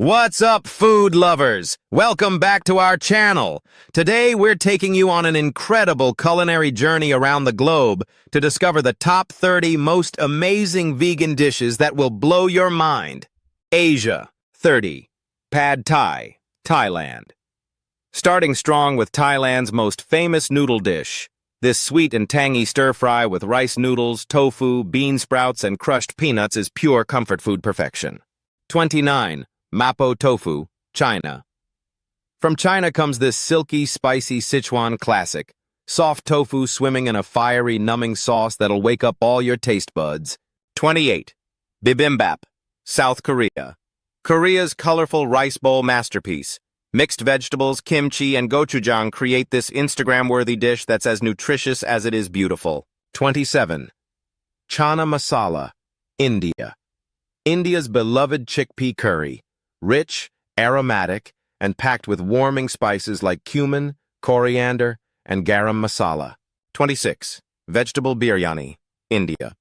What's up, food lovers? Welcome back to our channel. Today, we're taking you on an incredible culinary journey around the globe to discover the top 30 most amazing vegan dishes that will blow your mind. Asia, 30. Pad Thai, Thailand. Starting strong with Thailand's most famous noodle dish. This sweet and tangy stir-fry with rice noodles, tofu, bean sprouts, and crushed peanuts is pure comfort food perfection. 29. Mapo tofu, China. From China comes this silky, spicy Sichuan classic. Soft tofu swimming in a fiery, numbing sauce that'll wake up all your taste buds. 28. Bibimbap, South Korea. Korea's colorful rice bowl masterpiece. Mixed vegetables, kimchi, and gochujang create this Instagram-worthy dish that's as nutritious as it is beautiful. 27. Chana Masala, India. India's beloved chickpea curry. Rich, aromatic, and packed with warming spices like cumin, coriander, and garam masala. 26. Vegetable biryani, India.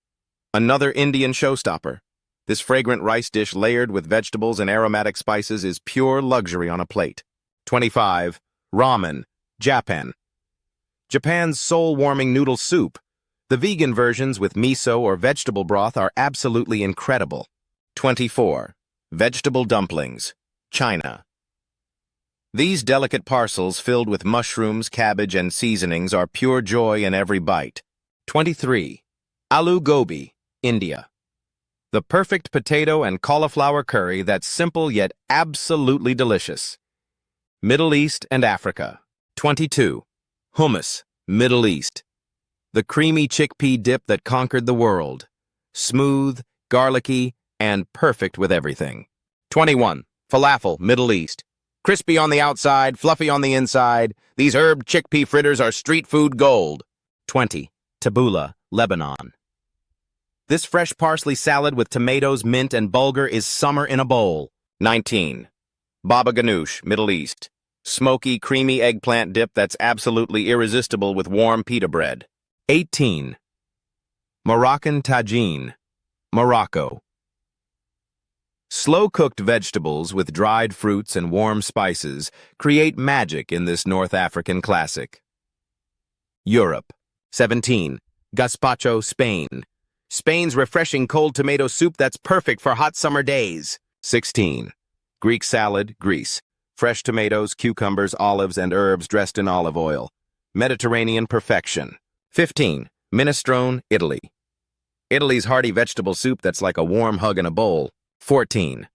Another Indian showstopper. This fragrant rice dish layered with vegetables and aromatic spices is pure luxury on a plate. 25. Ramen, Japan. Japan's soul-warming noodle soup. The vegan versions with miso or vegetable broth are absolutely incredible. 24. Vegetable dumplings, China. These delicate parcels filled with mushrooms, cabbage, and seasonings are pure joy in every bite. 23. Aloo gobi, India. The perfect potato and cauliflower curry that's simple yet absolutely delicious. Middle East and Africa. 22. Hummus, Middle East. The creamy chickpea dip that conquered the world. Smooth, garlicky, and perfect with everything. 21. Falafel, Middle East. Crispy on the outside, fluffy on the inside, these herb chickpea fritters are street food gold. 20. Tabbouleh, Lebanon. This fresh parsley salad with tomatoes, mint, and bulgur is summer in a bowl. 19. Baba ganoush, Middle East. Smoky, creamy eggplant dip that's absolutely irresistible with warm pita bread. 18. Moroccan tagine, Morocco. Slow-cooked vegetables with dried fruits and warm spices create magic in this North African classic. Europe. 17. Gazpacho, Spain. Spain's refreshing cold tomato soup that's perfect for hot summer days. 16. Greek salad, Greece. Fresh tomatoes, cucumbers, olives, and herbs dressed in olive oil. Mediterranean perfection. 15. Minestrone, Italy. Italy's hearty vegetable soup that's like a warm hug in a bowl. 14.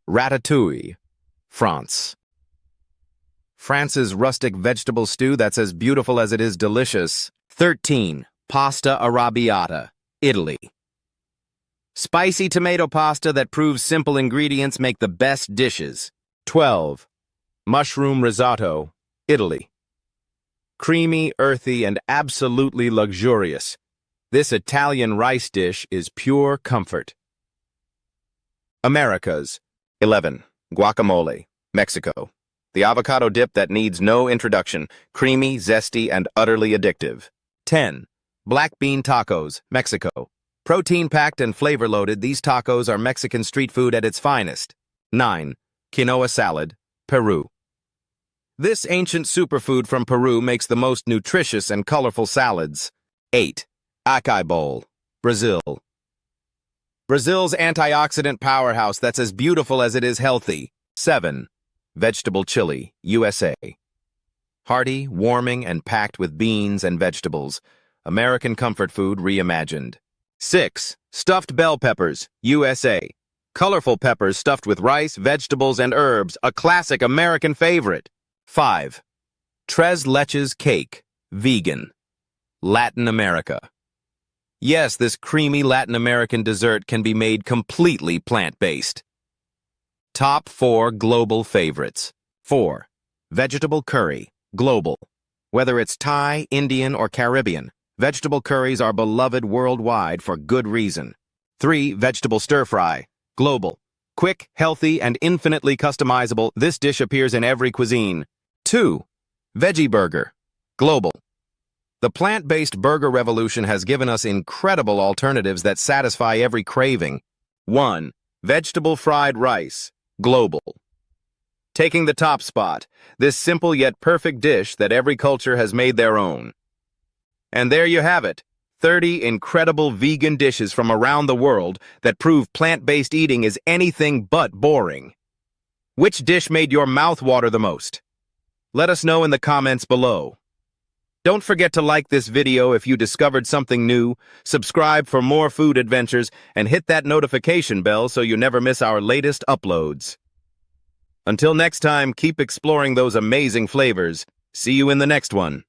Ratatouille, France. France's rustic vegetable stew that's as beautiful as it is delicious. 13. Pasta arrabbiata, Italy. Spicy tomato pasta that proves simple ingredients make the best dishes. 12. Mushroom risotto, Italy. Creamy, earthy, and absolutely luxurious. This Italian rice dish is pure comfort. Americas. 11. Guacamole, Mexico. The avocado dip that needs no introduction, creamy, zesty, and utterly addictive. 10. Black bean tacos, Mexico. Protein-packed and flavor-loaded, these tacos are Mexican street food at its finest. 9. Quinoa salad, Peru. This ancient superfood from Peru makes the most nutritious and colorful salads. 8. Acai bowl, Brazil. Brazil's antioxidant powerhouse that's as beautiful as it is healthy. 7. Vegetable chili, USA. Hearty, warming, and packed with beans and vegetables. American comfort food reimagined. 6. Stuffed bell peppers, USA. Colorful peppers stuffed with rice, vegetables, and herbs, a classic American favorite. 5. Tres leches cake, vegan. Latin America. Yes, this creamy Latin American dessert can be made completely plant-based. Top 4 global favorites. 4. Vegetable curry, global. Whether it's Thai, Indian, or Caribbean, vegetable curries are beloved worldwide for good reason. 3. Vegetable stir-fry, global. Quick, healthy, and infinitely customizable, this dish appears in every cuisine. 2. Veggie burger, global. The plant-based burger revolution has given us incredible alternatives that satisfy every craving. 1. Vegetable fried rice, global. taking the top spot, this simple yet perfect dish that every culture has made their own. And there you have it, 30 incredible vegan dishes from around the world that prove plant-based eating is anything but boring. Which dish made your mouth water the most? Let us know in the comments below. Don't forget to like this video if you discovered something new, subscribe for more food adventures, and hit that notification bell so you never miss our latest uploads. Until next time, keep exploring those amazing flavors. See you in the next one.